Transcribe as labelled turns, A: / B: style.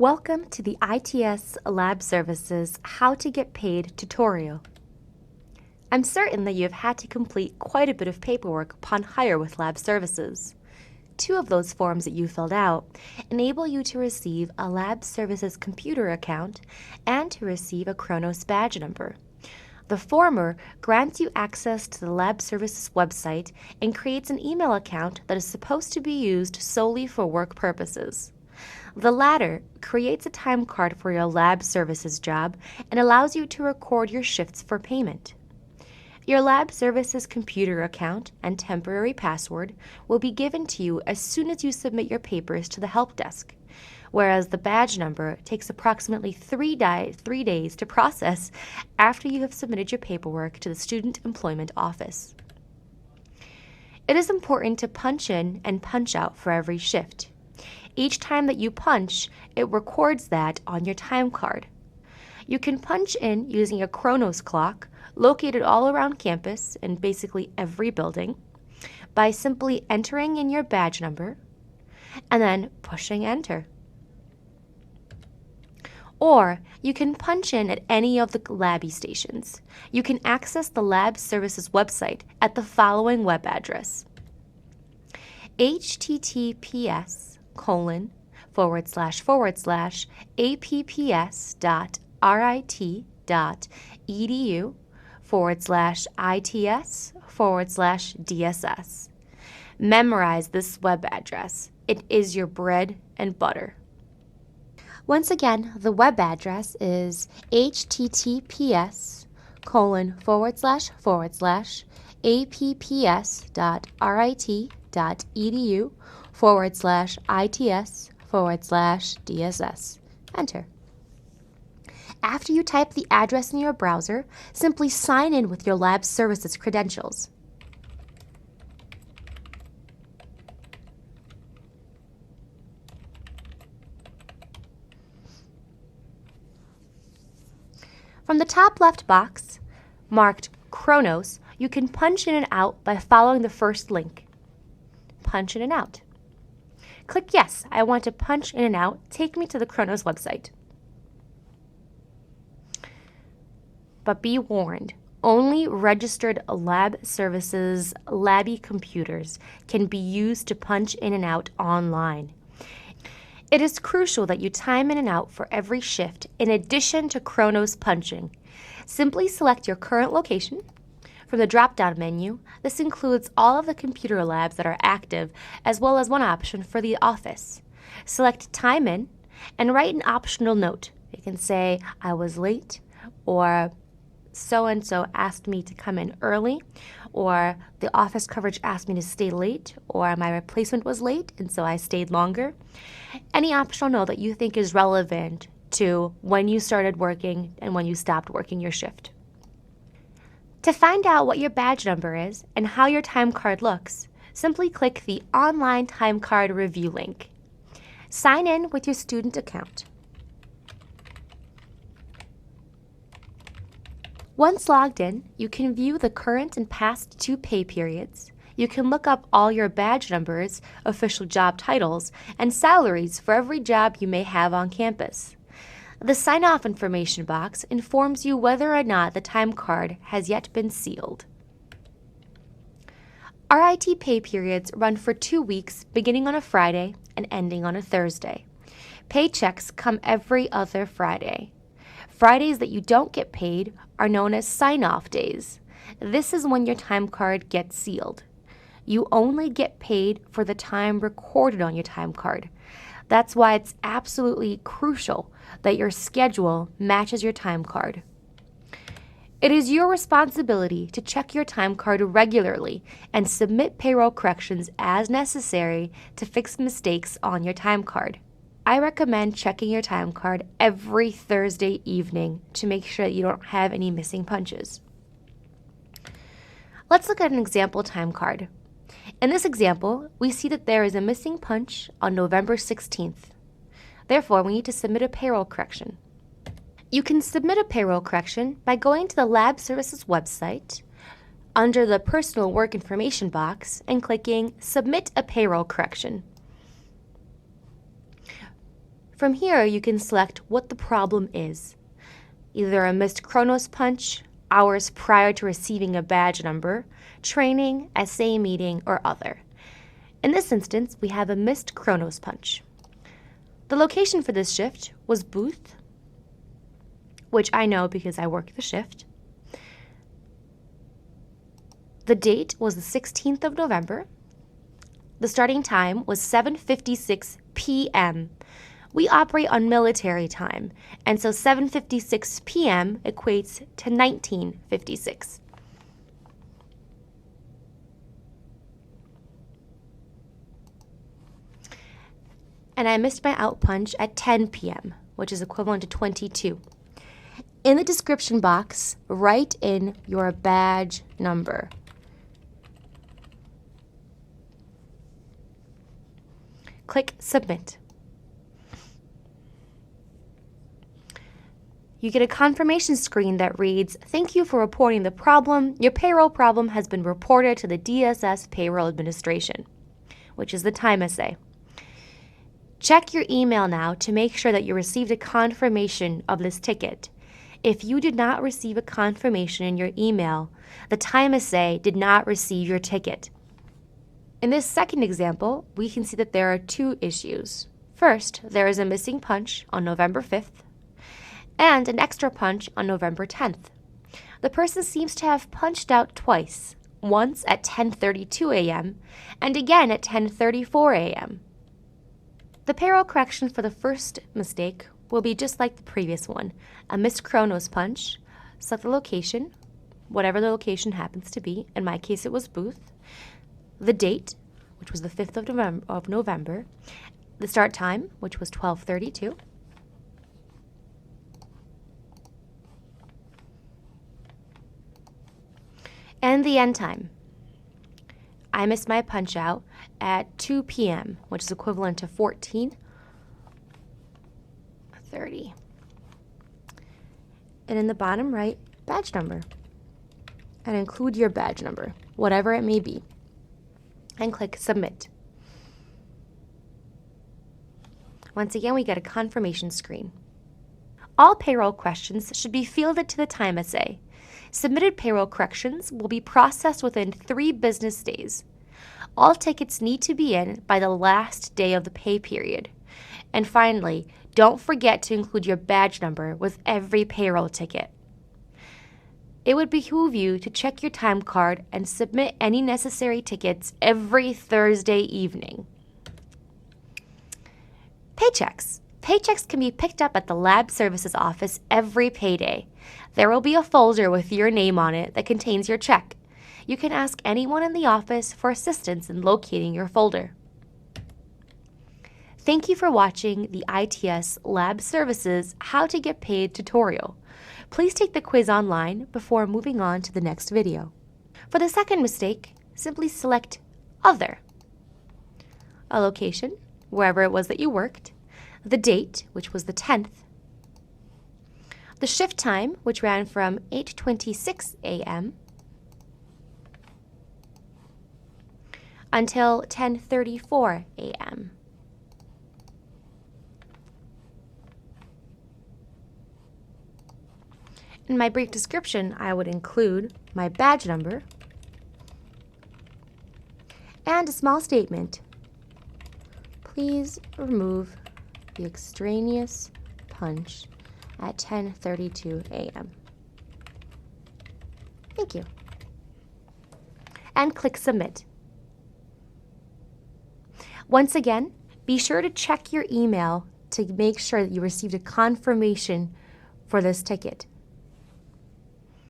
A: Welcome to the ITS Lab Services How to Get Paid tutorial. I'm certain that you have had to complete quite a bit of paperwork upon hire with Lab Services. 2 of those forms that you filled out enable you to receive a Lab Services computer account and to receive a Kronos badge number. The former grants you access to the Lab Services website and creates an email account that is supposed to be used solely for work purposes. The latter creates a time card for your Lab Services job and allows you to record your shifts for payment. Your Lab Services computer account and temporary password will be given to you as soon as you submit your papers to the help desk, whereas the badge number takes approximately 3 days to process after you have submitted your paperwork to the Student Employment Office. It is important to punch in and punch out for every shift. Each time that you punch, it records that on your time card. You can punch in using a Kronos clock located all around campus in basically every building by simply entering in your badge number and then pushing enter. Or you can punch in at any of the Labby stations. You can access the Lab Services website at the following web address: https://apps.rit.its/DSS. Memorize this web address. It is your bread and butter. Once again, the web address is https://apps.rit.edu/its/DSS. Enter. After you type the address in your browser, simply sign in with your Lab Services credentials. From the top left box, marked Kronos, you can punch in and out by following the first link. Punch in and out. Click Yes, I want to punch in and out. Take me to the Kronos website. But be warned, only registered Lab Services Labby computers can be used to punch in and out online. It is crucial that you time in and out for every shift in addition to Kronos punching. Simply select your current location. From the drop-down menu, this includes all of the computer labs that are active, as well as one option for the office. Select Time In and write an optional note. You can say, I was late, or so-and-so asked me to come in early, or the office coverage asked me to stay late, or my replacement was late and so I stayed longer. Any optional note that you think is relevant to when you started working and when you stopped working your shift. To find out what your badge number is and how your time card looks, simply click the Online Time Card Review link. Sign in with your student account. Once logged in, you can view the current and past 2 pay periods. You can look up all your badge numbers, official job titles, and salaries for every job you may have on campus. The sign-off information box informs you whether or not the time card has yet been sealed. RIT pay periods run for 2 weeks, beginning on a Friday and ending on a Thursday. Paychecks come every other Friday. Fridays that you don't get paid are known as sign-off days. This is when your time card gets sealed. You only get paid for the time recorded on your time card. That's why it's absolutely crucial that your schedule matches your time card. It is your responsibility to check your time card regularly and submit payroll corrections as necessary to fix mistakes on your time card. I recommend checking your time card every Thursday evening to make sure that you don't have any missing punches. Let's look at an example time card. In this example, we see that there is a missing punch on November 16th. Therefore, we need to submit a payroll correction. You can submit a payroll correction by going to the Lab Services website under the Personal Work Information box and clicking Submit a Payroll Correction. From here, you can select what the problem is. Either a missed Kronos punch, hours prior to receiving a badge number, training, SA meeting, or other. In this instance, we have a missed Kronos punch. The location for this shift was booth, which I know because I work the shift. The date was the 16th of November. The starting time was 7:56 p.m. We operate on military time, and so 7:56 p.m. equates to 1956. And I missed my out punch at 10 p.m., which is equivalent to 22. In the description box, write in your badge number. Click Submit. You get a confirmation screen that reads, "Thank you for reporting the problem. Your payroll problem has been reported to the DSS Payroll Administration," which is the time assay. Check your email now to make sure that you received a confirmation of this ticket. If you did not receive a confirmation in your email, the time assay did not receive your ticket. In this second example, we can see that there are two issues. First, there is a missing punch on November 5th and an extra punch on November 10th. The person seems to have punched out twice, once at 10:32 a.m. and again at 10:34 a.m. The payroll correction for the first mistake will be just like the previous one, a missed Kronos punch. Select the location, whatever the location happens to be. In my case, it was booth. The date, which was the 5th of November. The start time, which was 12:32. And the end time. I missed my punch out at 2 p.m., which is equivalent to 14:30. And in the bottom right, badge number. And include your badge number, whatever it may be. And click Submit. Once again, we get a confirmation screen. All payroll questions should be fielded to the time assay. Submitted payroll corrections will be processed within 3 business days. All tickets need to be in by the last day of the pay period. And finally, don't forget to include your badge number with every payroll ticket. It would behoove you to check your time card and submit any necessary tickets every Thursday evening. Paychecks. Paychecks can be picked up at the Lab Services office every payday. There will be a folder with your name on it that contains your check. You can ask anyone in the office for assistance in locating your folder. Thank you for watching the ITS Lab Services How to Get Paid tutorial. Please take the quiz online before moving on to the next video. For the second mistake, simply select Other. A location, wherever it was that you worked, the date, which was the 10th, the shift time, which ran from 8:26 a.m. until 10:34 a.m. In my brief description, I would include my badge number and a small statement. Please remove the extraneous punch at 10:32 a.m. Thank you. And click Submit. Once again, be sure to check your email to make sure that you received a confirmation for this ticket.